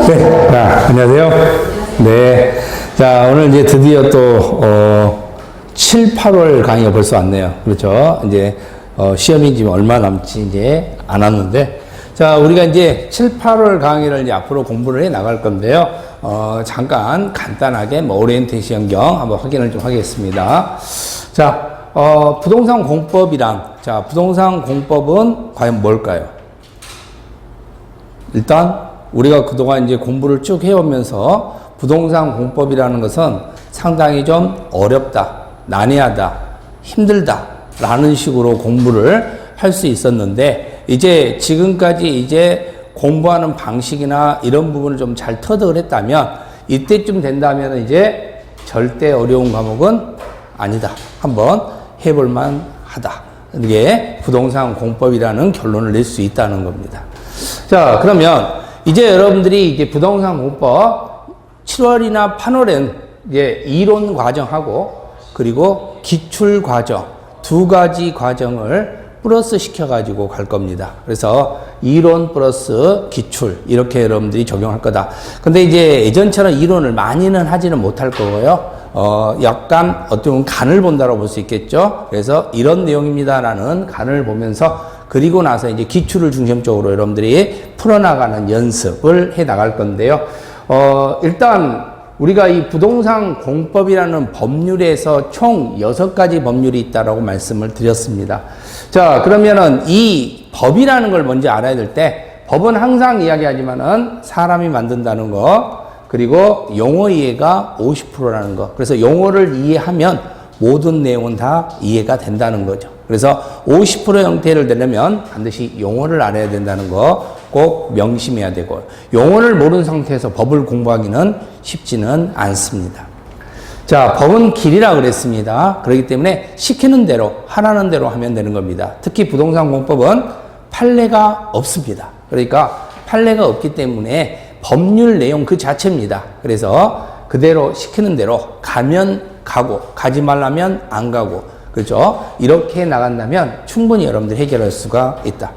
네, 안녕하세요. 네. 자, 오늘 이제 드디어 또, 7, 8월 강의가 벌써 왔네요. 그렇죠. 이제, 시험이 지금 얼마 남지 이제 안 왔는데, 자, 우리가 이제 7, 8월 강의를 이제 앞으로 공부를 해 나갈 건데요. 잠깐 간단하게 뭐 오리엔테이션 경 한번 확인을 좀 하겠습니다. 자, 부동산 공법이란, 자, 부동산 공법은 과연 뭘까요? 일단, 우리가 그동안 이제 공부를 쭉 해오면서 부동산 공법이라는 것은 상당히 좀 어렵다, 난해하다, 힘들다 라는 식으로 공부를 할 수 있었는데, 이제 지금까지 이제 공부하는 방식이나 이런 부분을 좀 잘 터득을 했다면, 이때쯤 된다면 이제 절대 어려운 과목은 아니다. 한번 해볼만 하다. 이게 부동산 공법이라는 결론을 낼 수 있다는 겁니다. 자, 그러면 이제 여러분들이 이제 부동산 공법 7월이나 8월엔 이제 이론 과정하고 그리고 기출 과정 두 가지 과정을 플러스 시켜가지고 갈 겁니다. 그래서 이론 플러스 기출 이렇게 여러분들이 적용할 거다. 근데 이제 예전처럼 이론을 많이는 하지는 못할 거고요. 약간 어떻게 보면 간을 본다고 볼 수 있겠죠. 그래서 이런 내용입니다라는 간을 보면서 그리고 나서 이제 기출을 중심적으로 여러분들이 풀어나가는 연습을 해 나갈 건데요. 일단 우리가 이 부동산 공법이라는 법률에서 총 6가지 법률이 있다라고 말씀을 드렸습니다. 자, 그러면은 이 법이라는 걸 먼저 알아야 될 때, 법은 항상 이야기하지만은 사람이 만든다는 거, 그리고 용어 이해가 50%라는 거. 그래서 용어를 이해하면 모든 내용은 다 이해가 된다는 거죠. 그래서 50% 형태를 내려면 반드시 용어를 알아야 된다는 거 꼭 명심해야 되고, 용어를 모르는 상태에서 법을 공부하기는 쉽지는 않습니다. 자, 법은 길이라 그랬습니다. 그렇기 때문에 시키는 대로, 하라는 대로 하면 되는 겁니다. 특히 부동산 공법은 판례가 없습니다. 그러니까 판례가 없기 때문에 법률 내용 그 자체입니다. 그래서 그대로 시키는 대로 가면 가고, 가지 말라면 안 가고, 그렇죠? 이렇게 나간다면 충분히 여러분들 해결할 수가 있다.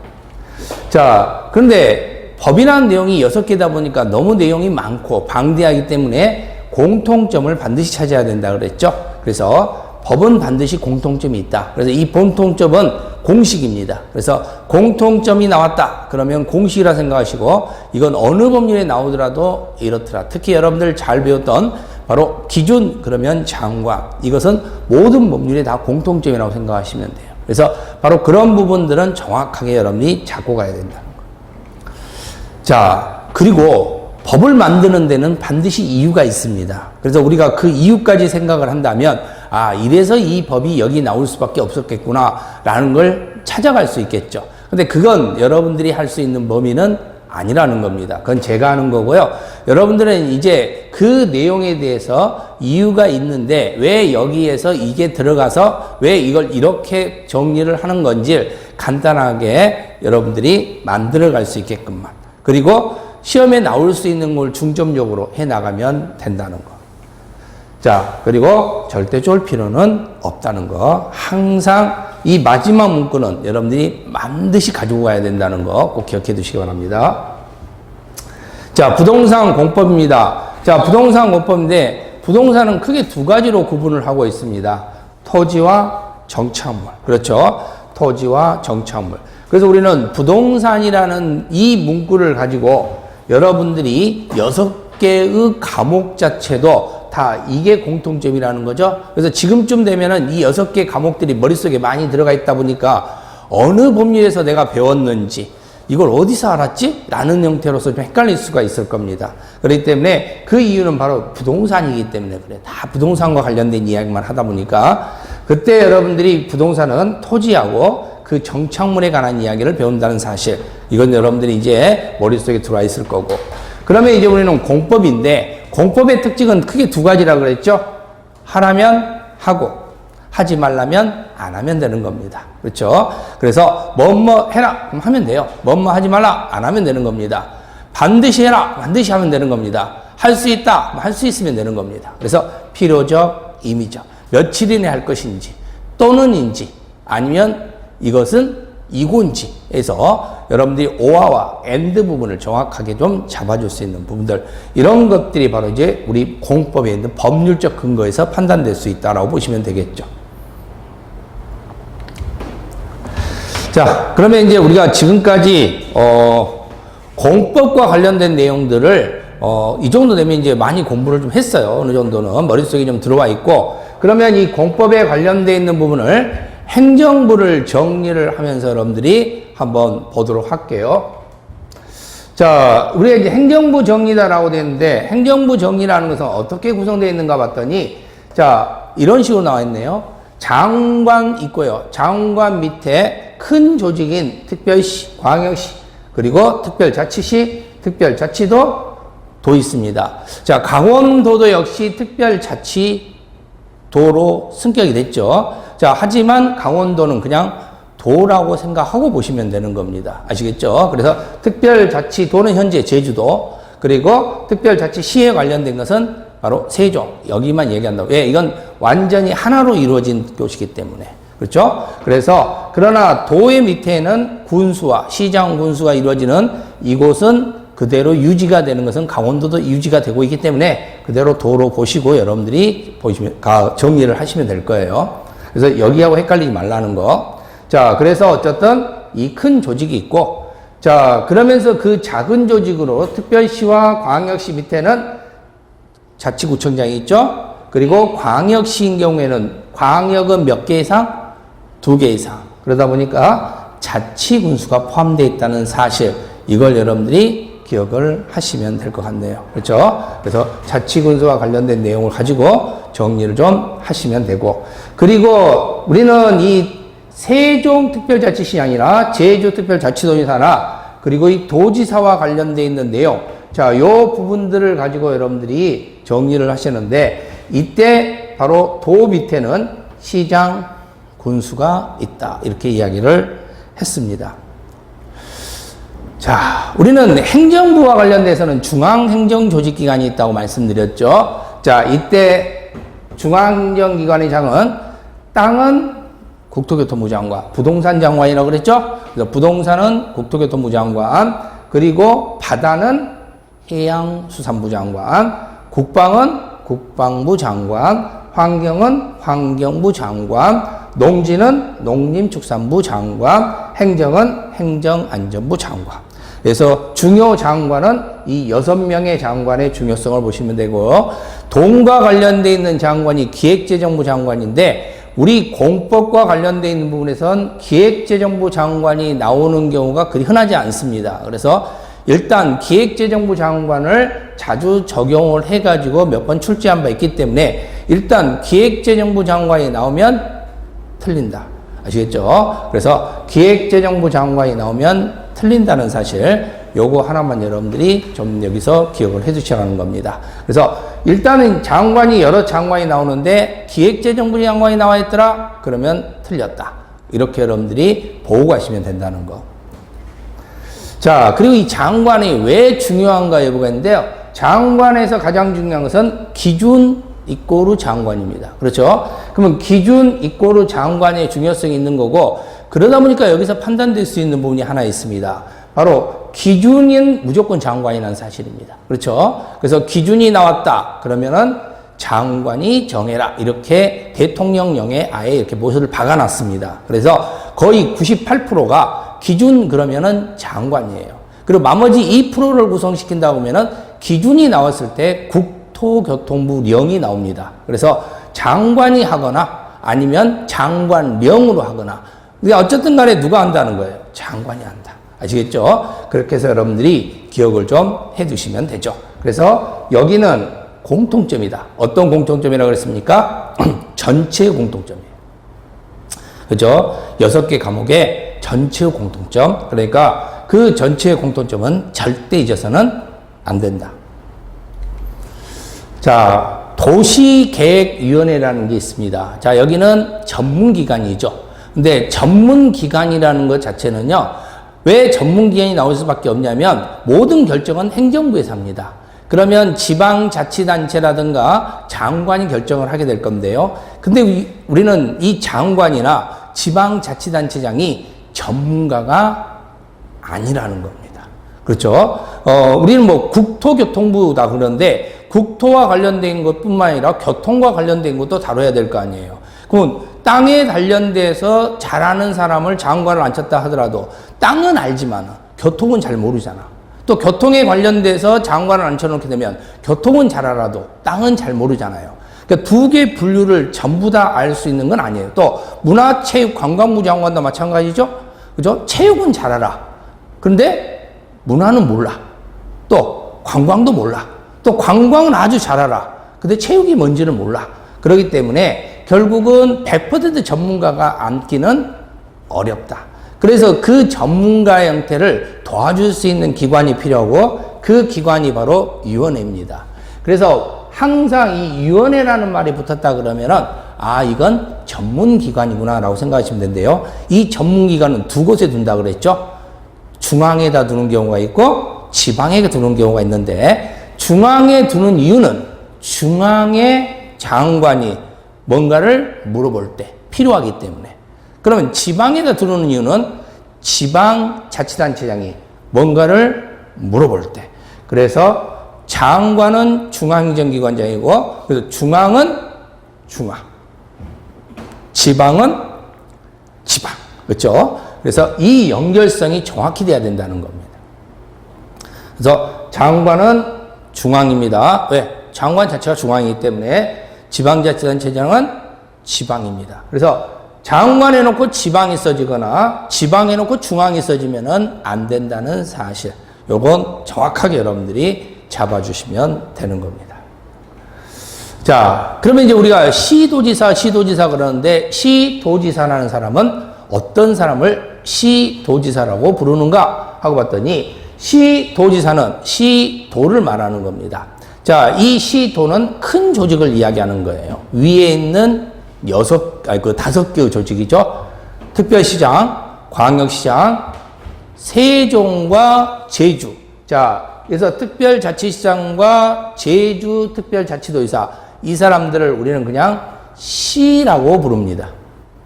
자, 그런데 법이라는 내용이 6개다 보니까 너무 내용이 많고 방대하기 때문에 공통점을 반드시 찾아야 된다 그랬죠? 그래서 법은 반드시 공통점이 있다. 그래서 이 공통점은 공식입니다. 그래서 공통점이 나왔다. 그러면 공식이라 생각하시고, 이건 어느 법률에 나오더라도 이렇더라. 특히 여러분들 잘 배웠던 바로 기준, 그러면 장관. 이것은 모든 법률에 다 공통점이라고 생각하시면 돼요. 그래서 바로 그런 부분들은 정확하게 여러분이 잡고 가야 된다는 거예요. 자, 그리고 법을 만드는 데는 반드시 이유가 있습니다. 그래서 우리가 그 이유까지 생각을 한다면, 아, 이래서 이 법이 여기 나올 수밖에 없었겠구나 라는 걸 찾아갈 수 있겠죠. 근데 그건 여러분들이 할 수 있는 범위는 아니라는 겁니다. 그건 제가 하는 거고요. 여러분들은 이제 그 내용에 대해서 이유가 있는데 왜 여기에서 이게 들어가서 왜 이걸 이렇게 정리를 하는 건지 간단하게 여러분들이 만들어 갈 수 있게끔만. 그리고 시험에 나올 수 있는 걸 중점적으로 해 나가면 된다는 거. 자, 그리고 절대 쫄 필요는 없다는 거. 항상 이 마지막 문구는 여러분들이 반드시 가지고 가야 된다는 거 꼭 기억해 두시기 바랍니다. 자, 부동산 공법입니다. 자, 부동산 공법인데 부동산은 크게 두 가지로 구분을 하고 있습니다. 토지와 정착물. 그렇죠? 토지와 정착물. 그래서 우리는 부동산이라는 이 문구를 가지고 여러분들이 6개의 과목 자체도 다 이게 공통점이라는 거죠. 그래서 지금쯤 되면은 이 6개 과목들이 머릿속에 많이 들어가 있다 보니까 어느 법률에서 내가 배웠는지 이걸 어디서 알았지? 라는 형태로서 좀 헷갈릴 수가 있을 겁니다. 그렇기 때문에 그 이유는 바로 부동산이기 때문에 그래. 다 부동산과 관련된 이야기만 하다 보니까 그때 여러분들이 부동산은 토지하고 그 정착물에 관한 이야기를 배운다는 사실, 이건 여러분들이 이제 머릿속에 들어와 있을 거고, 그러면 이제 우리는 공법인데 공법의 특징은 크게 두 가지라 그랬죠. 하라면 하고 하지 말라면 안 하면 되는 겁니다. 그렇죠? 그래서 뭐뭐 해라 그럼 하면 돼요. 뭐뭐 하지 말라 안 하면 되는 겁니다. 반드시 해라 반드시 하면 되는 겁니다. 할 수 있다 할 수 있으면 되는 겁니다. 그래서 필요적, 임의적, 며칠 이내 할 것인지 또는인지 아니면 이것은 이곤지 해서 여러분들이 오화와 엔드 부분을 정확하게 좀 잡아줄 수 있는 부분들, 이런 것들이 바로 이제 우리 공법에 있는 법률적 근거에서 판단될 수 있다라고 보시면 되겠죠. 자, 그러면 이제 우리가 지금까지 공법과 관련된 내용들을 이 정도 되면 이제 많이 공부를 좀 했어요. 어느 정도는 머릿속에 좀 들어와 있고, 그러면 이 공법에 관련되어 있는 부분을 행정부를 정리를 하면서 여러분들이 한번 보도록 할게요. 자, 우리가 이제 행정부 정리다라고 되는데, 행정부 정리라는 것은 어떻게 구성되어 있는가 봤더니, 자, 이런 식으로 나와 있네요. 장관 있고요. 장관 밑에 큰 조직인 특별시, 광역시, 그리고 특별자치시, 특별자치도 있습니다. 자, 강원도도 역시 특별자치도로 승격이 됐죠. 자, 하지만 강원도는 그냥 도라고 생각하고 보시면 되는 겁니다. 아시겠죠? 그래서 특별자치도는 현재 제주도, 그리고 특별자치시에 관련된 것은 바로 세종, 여기만 얘기한다고. 왜? 이건 완전히 하나로 이루어진 곳이기 때문에. 그렇죠? 그래서, 그러나 도의 밑에는 군수와 시장 군수가 이루어지는 이곳은 그대로 유지가 되는 것은 강원도도 유지가 되고 있기 때문에 그대로 도로 보시고 여러분들이 정리를 하시면 될 거예요. 그래서 여기하고 헷갈리지 말라는 거. 자, 그래서 어쨌든 이 큰 조직이 있고, 자, 그러면서 그 작은 조직으로 특별시와 광역시 밑에는 자치구청장이 있죠. 그리고 광역시인 경우에는 광역은 몇 개 이상? 2개 이상. 그러다 보니까 자치군수가 포함되어 있다는 사실, 이걸 여러분들이 기억을 하시면 될 것 같네요. 그렇죠? 그래서 자치군수와 관련된 내용을 가지고 정리를 좀 하시면 되고, 그리고 우리는 이 세종특별자치시이 아니라 제주특별자치도지사나 그리고 이 도지사와 관련되어 있는 내용, 자, 요 부분들을 가지고 여러분들이 정리를 하시는데, 이때 바로 도 밑에는 시장 군수가 있다, 이렇게 이야기를 했습니다. 자, 우리는 행정부와 관련돼서는 중앙행정조직기관이 있다고 말씀드렸죠. 자, 이때 중앙행정기관의 장은, 땅은 국토교통부 장관, 부동산 장관이라고 그랬죠. 그래서 부동산은 국토교통부 장관, 그리고 바다는 해양수산부 장관, 국방은 국방부 장관, 환경은 환경부 장관, 농지는 농림축산부 장관, 행정은 행정안전부 장관. 그래서 중요 장관은 이 6명의 장관의 중요성을 보시면 되고, 돈과 관련되어 있는 장관이 기획재정부 장관인데, 우리 공법과 관련되어 있는 부분에선 기획재정부 장관이 나오는 경우가 그리 흔하지 않습니다. 그래서 일단 기획재정부 장관을 자주 적용을 해가지고 몇 번 출제한 바 있기 때문에, 일단 기획재정부 장관이 나오면 틀린다. 아시겠죠? 그래서 기획재정부 장관이 나오면 틀린다는 사실, 요거 하나만 여러분들이 좀 여기서 기억을 해 주셔야 하는 겁니다. 그래서 일단은 장관이 여러 장관이 나오는데 기획재정부 장관이 나와 있더라? 그러면 틀렸다. 이렇게 여러분들이 보고 가시면 된다는 거. 자, 그리고 이 장관이 왜 중요한가 여부가 있는데요. 장관에서 가장 중요한 것은 기준 이꼬르 장관입니다. 그렇죠? 그러면 기준 이꼬르 장관의 중요성이 있는 거고, 그러다 보니까 여기서 판단될 수 있는 부분이 하나 있습니다. 바로 기준인 무조건 장관이라는 사실입니다. 그렇죠? 그래서 기준이 나왔다 그러면은 장관이 정해라, 이렇게 대통령령에 아예 이렇게 못을 박아놨습니다. 그래서 거의 98%가 기준 그러면은 장관이에요. 그리고 나머지 2%를 구성시킨다고 하면은 기준이 나왔을 때 국토교통부령이 나옵니다. 그래서 장관이 하거나 아니면 장관령으로 하거나, 어쨌든 간에 누가 한다는 거예요? 장관이 한다. 아시겠죠? 그렇게 해서 여러분들이 기억을 좀 해두시면 되죠. 그래서 여기는 공통점이다. 어떤 공통점이라고 그랬습니까? 전체의 공통점이에요. 그죠? 6개 과목의 전체의 공통점. 그러니까 그 전체의 공통점은 절대 잊어서는 안 된다. 자, 도시계획위원회라는 게 있습니다. 자, 여기는 전문기관이죠. 근데 전문기관이라는 것 자체는요, 왜 전문기관이 나올 수밖에 없냐면 모든 결정은 행정부에서 합니다. 그러면 지방자치단체라든가 장관이 결정을 하게 될 건데요. 근데 우리는 이 장관이나 지방자치단체장이 전문가가 아니라는 겁니다. 그렇죠? 우리는 뭐 국토교통부다 그러는데 국토와 관련된 것뿐만 아니라 교통과 관련된 것도 다뤄야 될 거 아니에요. 그럼 땅에 관련돼서 잘 아는 사람을 장관을 앉혔다 하더라도 땅은 알지만 교통은 잘 모르잖아. 또 교통에 관련돼서 장관을 앉혀놓게 되면 교통은 잘 알아도 땅은 잘 모르잖아요. 그러니까 두 개 분류를 전부 다 알 수 있는 건 아니에요. 또 문화체육관광부 장관도 마찬가지죠. 그죠? 체육은 잘 알아. 그런데 문화는 몰라. 또 관광도 몰라. 또 관광은 아주 잘 알아. 근데 체육이 뭔지는 몰라. 그렇기 때문에 결국은 100% 전문가가 앉기는 어렵다. 그래서 그 전문가의 형태를 도와줄 수 있는 기관이 필요하고 그 기관이 바로 위원회입니다. 그래서 항상 이 위원회라는 말이 붙었다 그러면은 이건 전문기관이구나 라고 생각하시면 되는데요. 이 전문기관은 두 곳에 둔다 그랬죠. 중앙에다 두는 경우가 있고 지방에 두는 경우가 있는데 중앙에 두는 이유는 중앙의 장관이 뭔가를 물어볼 때 필요하기 때문에. 그러면 지방에다 두는 이유는 지방자치단체장이 뭔가를 물어볼 때. 그래서 장관은 중앙행정기관장이고 그래서 중앙은 중앙, 지방은 지방. 그렇죠? 그래서 이 연결성이 정확히 돼야 된다는 겁니다. 그래서 장관은 중앙입니다. 왜? 장관 자체가 중앙이기 때문에 지방자치단체장은 지방입니다. 그래서 장관 해놓고 지방이 써지거나 지방 해놓고 중앙이 써지면은 안 된다는 사실. 요건 정확하게 여러분들이 잡아주시면 되는 겁니다. 자, 그러면 이제 우리가 시도지사 그러는데 시도지사라는 사람은 어떤 사람을 시도지사라고 부르는가 하고 봤더니 시도지사는 시도를 말하는 겁니다. 자, 이 시도는 큰 조직을 이야기하는 거예요. 위에 있는 5개의 조직이죠. 특별시장, 광역시장, 세종과 제주. 자, 그래서 특별자치시장과 제주 특별자치도지사, 이 사람들을 우리는 그냥 시라고 부릅니다.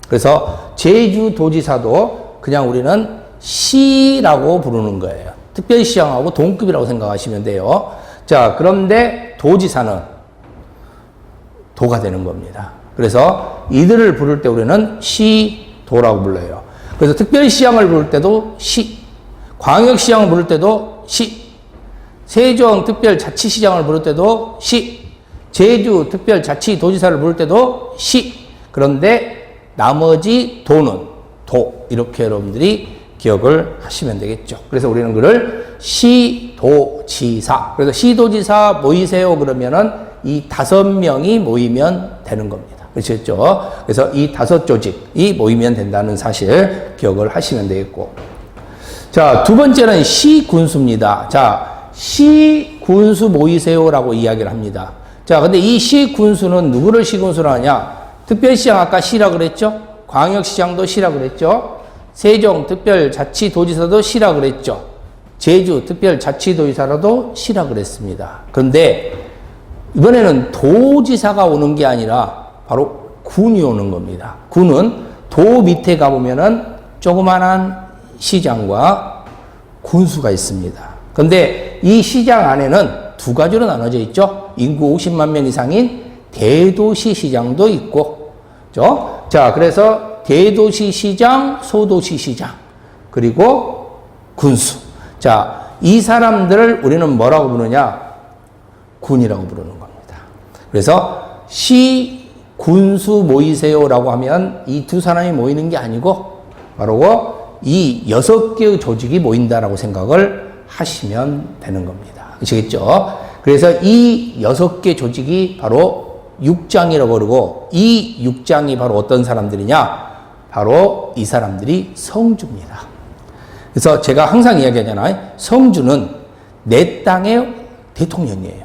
그래서 제주도지사도 그냥 우리는 시라고 부르는 거예요. 특별시장하고 동급이라고 생각하시면 돼요. 자, 그런데 도지사는 도가 되는 겁니다. 그래서 이들을 부를 때 우리는 시도라고 불러요. 그래서 특별시장을 부를 때도 시, 광역시장을 부를 때도 시, 세종 특별자치시장을 부를 때도 시, 제주 특별자치도지사를 부를 때도 시. 그런데 나머지 도는 도. 이렇게 여러분들이 기억을 하시면 되겠죠. 그래서 우리는 그를 시도지사. 그래서 시도지사 모이세요 그러면은 이 5명이 모이면 되는 겁니다. 그렇죠? 그래서 이 5 조직이 모이면 된다는 사실 기억을 하시면 되겠고. 자, 두 번째는 시군수입니다. 자, 시군수 모이세요라고 이야기를 합니다. 자, 근데 이 시군수는 누구를 시군수로 하냐? 특별시장 아까 시라 그랬죠? 광역시장도 시라 그랬죠? 세종 특별자치도지사도 시라 그랬죠? 제주 특별자치도지사라도 시라 그랬습니다. 그런데 이번에는 도지사가 오는 게 아니라 바로 군이 오는 겁니다. 군은 도 밑에 가보면은 조그만한 시장과 군수가 있습니다. 그런데 이 시장 안에는 두 가지로 나눠져 있죠. 인구 50만 명 이상인 대도시 시장도 있고, 그렇죠? 자, 그래서 대도시 시장, 소도시 시장, 그리고 군수. 자, 이 사람들을 우리는 뭐라고 부르냐? 군이라고 부르는 겁니다. 그래서 시, 군수 모이세요라고 하면 이 두 사람이 모이는 게 아니고 바로 이 6개의 조직이 모인다라고 생각을 하시면 되는 겁니다. 아시겠죠? 그래서 이 6개 조직이 바로 육장이라고 그러고 이 육장이 바로 어떤 사람들이냐? 바로 이 사람들이 성주입니다. 그래서 제가 항상 이야기하잖아요. 성주는 내 땅의 대통령이에요.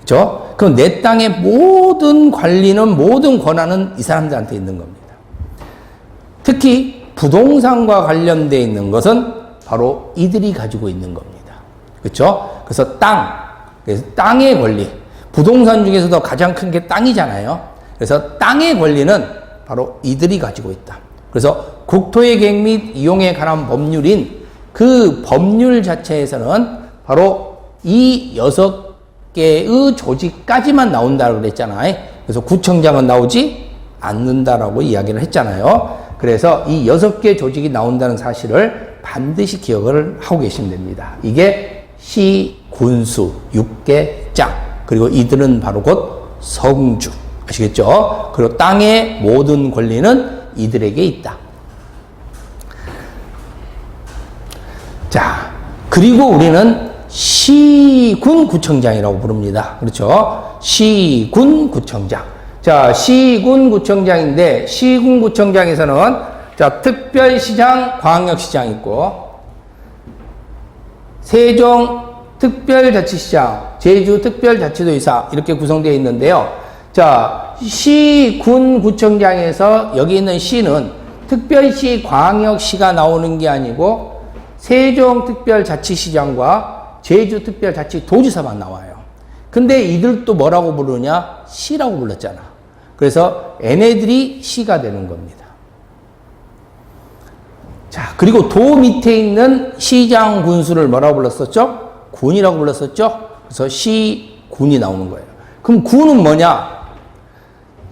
그렇죠? 그럼 내 땅의 모든 관리는 모든 권한은 이 사람들한테 있는 겁니다. 특히 부동산과 관련되어 있는 것은 바로 이들이 가지고 있는 겁니다. 그렇죠? 그래서 그래서 땅의 권리. 부동산 중에서도 가장 큰 게 땅이잖아요. 그래서 땅의 권리는 바로 이들이 가지고 있다. 그래서 국토의 계획 및 이용에 관한 법률인 그 법률 자체에서는 바로 이 6개의 조직까지만 나온다고 그랬잖아요. 그래서 구청장은 나오지 않는다라고 이야기를 했잖아요. 그래서 이 6개 조직이 나온다는 사실을 반드시 기억을 하고 계시면 됩니다. 이게 시, 군수, 육개장, 그리고 이들은 바로 곧 성주. 아시겠죠? 그리고 땅의 모든 권리는 이들에게 있다. 자, 그리고 우리는 시군구청장이라고 부릅니다. 그렇죠? 시군구청장. 자, 시군구청장인데, 시군구청장에서는, 자, 특별시장, 광역시장 있고, 세종특별자치시장, 제주특별자치도의사, 이렇게 구성되어 있는데요. 자, 시군구청장에서 여기 있는 시는 특별시, 광역시가 나오는 게 아니고, 세종특별자치시장과 제주특별자치도지사만 나와요. 근데 이들도 뭐라고 부르냐? 시라고 불렀잖아. 그래서 얘네들이 시가 되는 겁니다. 자, 그리고 도 밑에 있는 시장, 군수를 뭐라고 불렀었죠? 군이라고 불렀었죠? 그래서 시, 군이 나오는 거예요. 그럼 군은 뭐냐?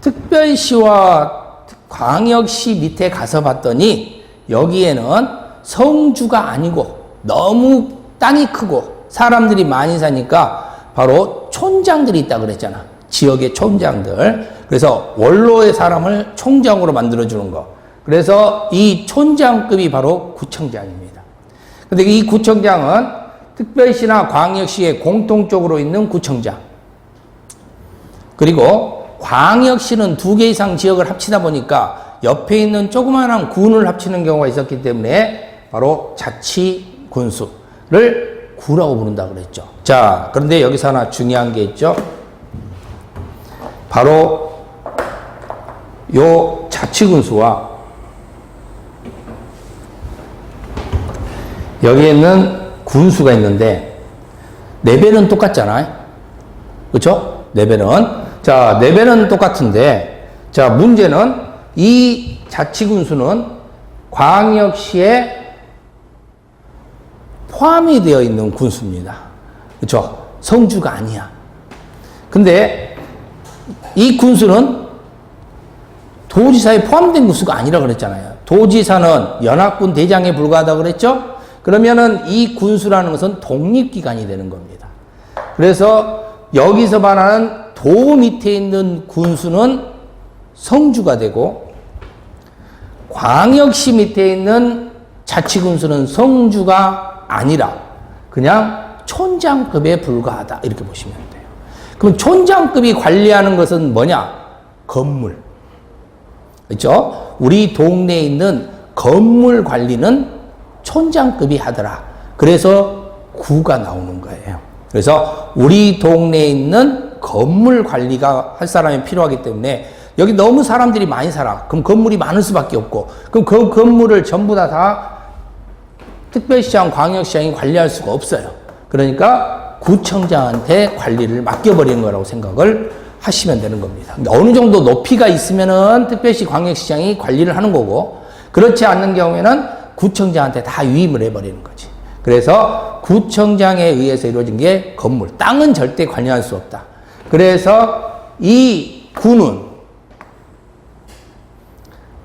특별시와 광역시 밑에 가서 봤더니 여기에는 성주가 아니고 너무 땅이 크고 사람들이 많이 사니까 바로 촌장들이 있다 그랬잖아. 지역의 촌장들. 그래서 원로의 사람을 총장으로 만들어주는 거. 그래서 이 촌장급이 바로 구청장입니다. 근데 이 구청장은 특별시나 광역시에 공통적으로 있는 구청장. 그리고 광역시는 2개 이상 지역을 합치다 보니까 옆에 있는 조그마한 군을 합치는 경우가 있었기 때문에 바로 자치군수를 구라고 부른다 그랬죠. 자, 그런데 여기서 하나 중요한 게 있죠. 바로 요 자치군수와 여기에는 군수가 있는데 레벨은 똑같잖아요. 그렇죠? 레벨은. 자, 레벨은 똑같은데 자, 문제는 이 자치군수는 광역시에 포함이 되어 있는 군수입니다. 그렇죠? 성주가 아니야. 근데 이 군수는 도지사에 포함된 군수가 아니라 그랬잖아요. 도지사는 연합군 대장에 불과하다고 그랬죠? 그러면은 이 군수라는 것은 독립기관이 되는 겁니다. 그래서 여기서 말하는 도 밑에 있는 군수는 성주가 되고 광역시 밑에 있는 자치군수는 성주가 아니라 그냥 촌장급에 불과하다 이렇게 보시면 돼요. 그럼 촌장급이 관리하는 것은 뭐냐? 건물. 그렇죠? 우리 동네에 있는 건물 관리는 촌장급이 하더라. 그래서 구가 나오는 거예요. 그래서 우리 동네에 있는 건물 관리가 할 사람이 필요하기 때문에 여기 너무 사람들이 많이 살아. 그럼 건물이 많을 수밖에 없고 그럼 그 건물을 전부 다 특별시장, 광역시장이 관리할 수가 없어요. 그러니까 구청장한테 관리를 맡겨버리는 거라고 생각을 하시면 되는 겁니다. 어느 정도 높이가 있으면은 특별시, 광역시장이 관리를 하는 거고 그렇지 않는 경우에는 구청장한테 다 위임을 해버리는 거지. 그래서 구청장에 의해서 이루어진 게 건물, 땅은 절대 관여할 수 없다. 그래서 이 구는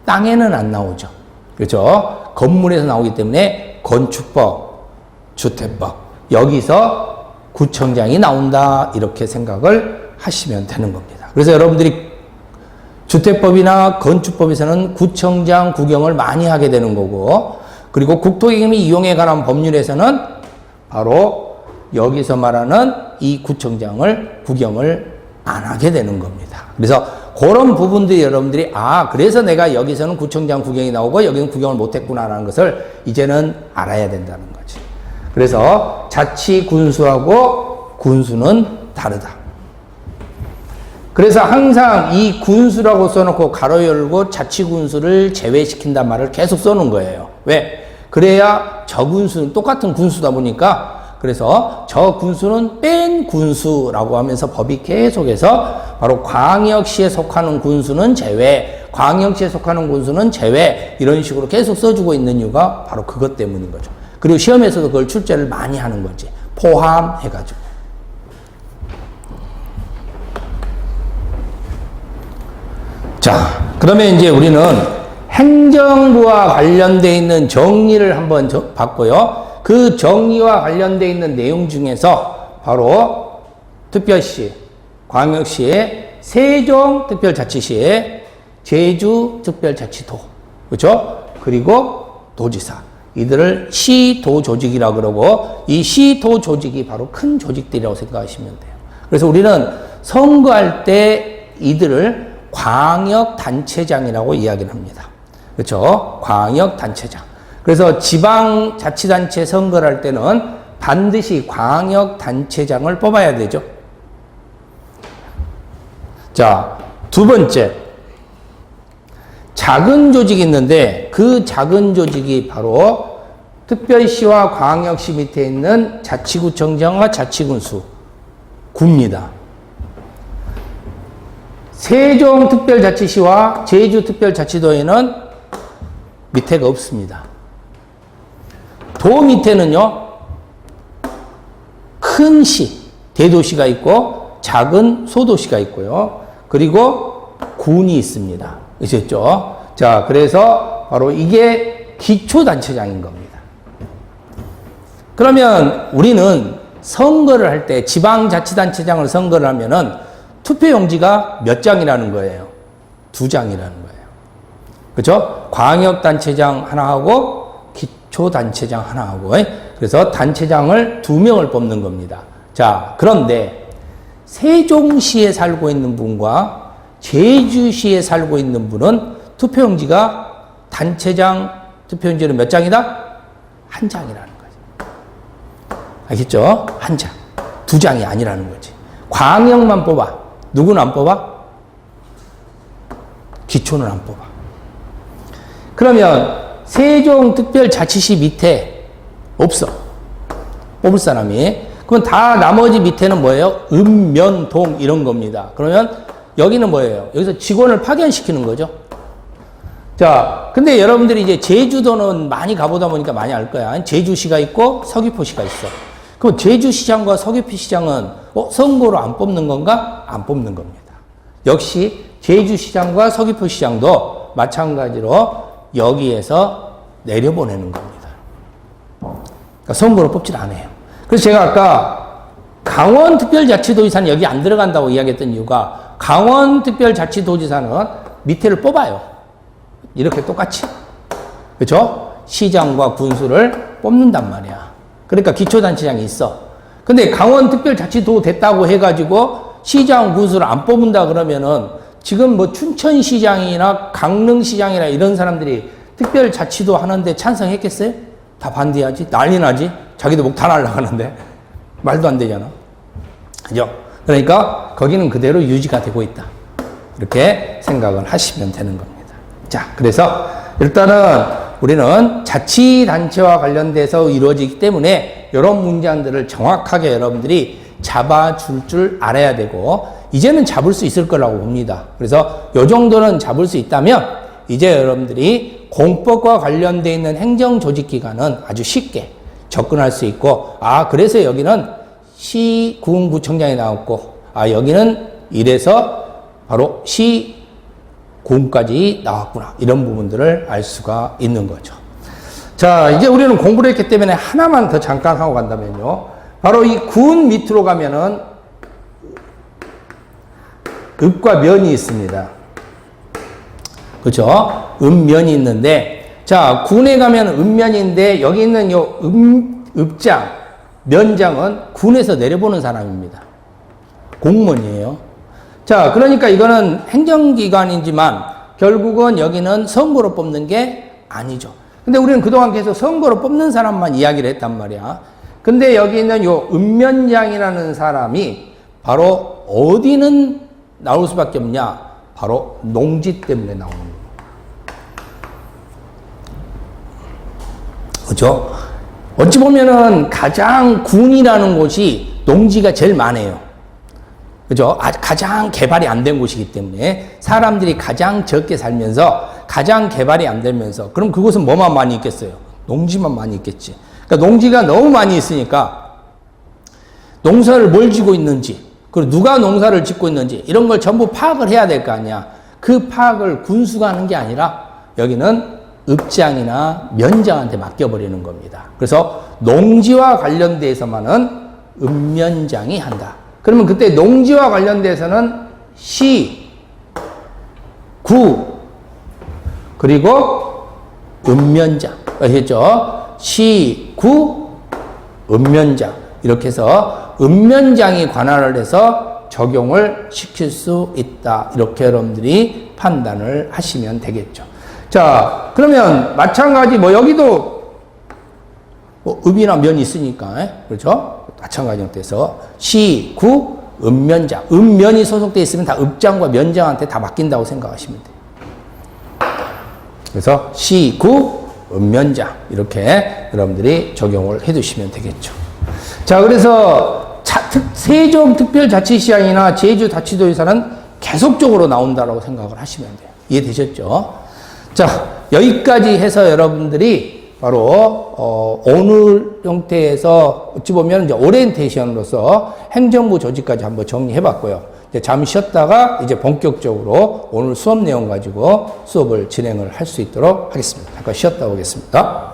땅에는 안 나오죠. 그렇죠? 건물에서 나오기 때문에 건축법, 주택법 여기서 구청장이 나온다 이렇게 생각을 하시면 되는 겁니다. 그래서 여러분들이 주택법이나 건축법에서는 구청장 구경을 많이 하게 되는 거고 그리고 국토기금이 이용에 관한 법률에서는 바로 여기서 말하는 이 구청장을 구경을 안 하게 되는 겁니다. 그래서 그런 부분들이 여러분들이 그래서 내가 여기서는 구청장 구경이 나오고 여기는 구경을 못했구나라는 것을 이제는 알아야 된다는 거지. 그래서 자치군수하고 군수는 다르다. 그래서 항상 이 군수라고 써놓고 가로 열고 자치군수를 제외시킨단 말을 계속 써놓은 거예요. 왜? 그래야 저 군수는 똑같은 군수다 보니까 그래서 저 군수는 뺀 군수라고 하면서 법이 계속해서 바로 광역시에 속하는 군수는 제외, 광역시에 속하는 군수는 제외 이런 식으로 계속 써주고 있는 이유가 바로 그것 때문인 거죠. 그리고 시험에서도 그걸 출제를 많이 하는 거지. 포함해가지고. 자, 그러면 이제 우리는 행정부와 관련되어 있는 정리를 한번 봤고요. 그 정리와 관련되어 있는 내용 중에서 바로 특별시, 광역시, 세종특별자치시, 제주특별자치도, 그렇죠? 그리고 도지사. 이들을 시도 조직이라고 그러고, 이 시도 조직이 바로 큰 조직들이라고 생각하시면 돼요. 그래서 우리는 선거할 때 이들을 광역단체장이라고 이야기를 합니다. 그렇죠? 광역단체장. 그래서 지방자치단체 선거를 할 때는 반드시 광역단체장을 뽑아야 되죠. 자, 두 번째. 작은 조직이 있는데 그 작은 조직이 바로 특별시와 광역시 밑에 있는 자치구청장과 자치군수, 구입니다. 세종특별자치시와 제주특별자치도에는 밑에가 없습니다. 도 밑에는요, 큰 시, 대도시가 있고 작은 소도시가 있고요. 그리고 군이 있습니다. 아셨죠? 자, 그래서 바로 이게 기초단체장인 겁니다. 그러면 우리는 선거를 할 때 지방자치단체장을 선거를 하면은 투표용지가 몇 장이라는 거예요? 2장이라는 거예요. 그렇죠? 광역단체장 하나 하고 기초단체장 하나 하고, 그래서 단체장을 2명을 뽑는 겁니다. 자, 그런데 세종시에 살고 있는 분과 제주시에 살고 있는 분은 투표용지가 단체장 투표용지는 몇 장이다? 1장이라는 거지. 알겠죠? 1장. 2장이 아니라는 거지. 광역만 뽑아. 누구는 안 뽑아? 기초는 안 뽑아. 그러면 세종특별자치시 밑에 없어. 뽑을 사람이. 그럼 다 나머지 밑에는 뭐예요? 읍면동 이런 겁니다. 그러면 여기는 뭐예요? 여기서 직원을 파견시키는 거죠. 자, 근데 여러분들이 이제 제주도는 많이 가보다 보니까 많이 알 거야. 제주시가 있고 서귀포시가 있어. 그럼 제주시장과 서귀포시장은 선거로 안 뽑는 건가? 안 뽑는 겁니다. 역시 제주시장과 서귀포시장도 마찬가지로 여기에서 내려보내는 겁니다. 그러니까 선거로 뽑질 않아요. 그래서 제가 아까 강원특별자치도지사는 여기 안 들어간다고 이야기했던 이유가 강원특별자치도지사는 밑에를 뽑아요. 이렇게 똑같이. 그렇죠? 시장과 군수를 뽑는단 말이야. 그러니까 기초단체장이 있어. 근데 강원특별자치도 됐다고 해가지고 시장, 군수를 안 뽑는다 그러면은 지금 뭐 춘천시장이나 강릉시장이나 이런 사람들이 특별자치도 하는데 찬성했겠어요? 다 반대하지? 난리 나지? 자기도 목 다 날라가는데. 말도 안 되잖아. 그죠? 그러니까 거기는 그대로 유지가 되고 있다. 이렇게 생각을 하시면 되는 겁니다. 자, 그래서 일단은 우리는 자치단체와 관련돼서 이루어지기 때문에 이런 문장들을 정확하게 여러분들이 잡아줄 줄 알아야 되고, 이제는 잡을 수 있을 거라고 봅니다. 그래서 이 정도는 잡을 수 있다면 이제 여러분들이 공법과 관련되어 있는 행정조직기관은 아주 쉽게 접근할 수 있고, 아, 그래서 여기는 시, 군, 구청장이 나왔고, 아, 여기는 이래서 바로 시, 군까지 나왔구나. 이런 부분들을 알 수가 있는 거죠. 자, 이제 우리는 공부를 했기 때문에 하나만 더 잠깐 하고 간다면요. 바로 이 군 밑으로 가면은 읍과 면이 있습니다. 그렇죠? 읍면이 있는데, 자, 군에 가면 읍면인데 여기 있는 요 읍장, 면장은 군에서 내려보는 사람입니다. 공무원이에요. 자, 그러니까 이거는 행정기관이지만 결국은 여기는 선거로 뽑는 게 아니죠. 근데 우리는 그동안 계속 선거로 뽑는 사람만 이야기를 했단 말이야. 근데 여기 있는 요 읍면장이라는 사람이 바로 어디는 나올 수밖에 없냐? 바로 농지 때문에 나오는 거예요. 그렇죠? 어찌 보면은 가장 군이라는 곳이 농지가 제일 많아요. 그죠? 가장 개발이 안 된 곳이기 때문에 사람들이 가장 적게 살면서 가장 개발이 안 되면서, 그럼 그곳은 뭐만 많이 있겠어요? 농지만 많이 있겠지. 그러니까 그러니까 농지가 너무 많이 있으니까 농사를 뭘 지고 있는지, 그리고 누가 농사를 짓고 있는지 이런 걸 전부 파악을 해야 될 거 아니야. 그 파악을 군수가 하는 게 아니라 여기는 읍장이나 면장한테 맡겨버리는 겁니다. 그래서 농지와 관련돼서만은 읍면장이 한다. 그러면 그때 농지와 관련돼서는 시, 구, 그리고 읍면장. 아시겠죠? 시, 구, 읍면장. 이렇게 해서 읍면장이 관할을 해서 적용을 시킬 수 있다. 이렇게 여러분들이 판단을 하시면 되겠죠. 자, 그러면 마찬가지 여기도 읍이나 면이 있으니까, 그렇죠? 마찬가지 형태에서 시, 구, 읍면장. 읍면이 소속되어 있으면 다 읍장과 면장한테 다 맡긴다고 생각하시면 돼요. 그래서 시, 구, 읍면장. 이렇게 여러분들이 적용을 해 두시면 되겠죠. 자, 그래서 세종특별자치시장이나 제주자치도에서는 계속적으로 나온다라고 생각을 하시면 돼요. 이해되셨죠? 자, 여기까지 해서 여러분들이 바로 오늘 형태에서 어찌 보면 이제 오리엔테이션으로서 행정부 조직까지 한번 정리해 봤고요. 이제 잠시 쉬었다가 이제 본격적으로 오늘 수업 내용 가지고 수업을 진행을 할 수 있도록 하겠습니다. 잠깐 쉬었다 오겠습니다.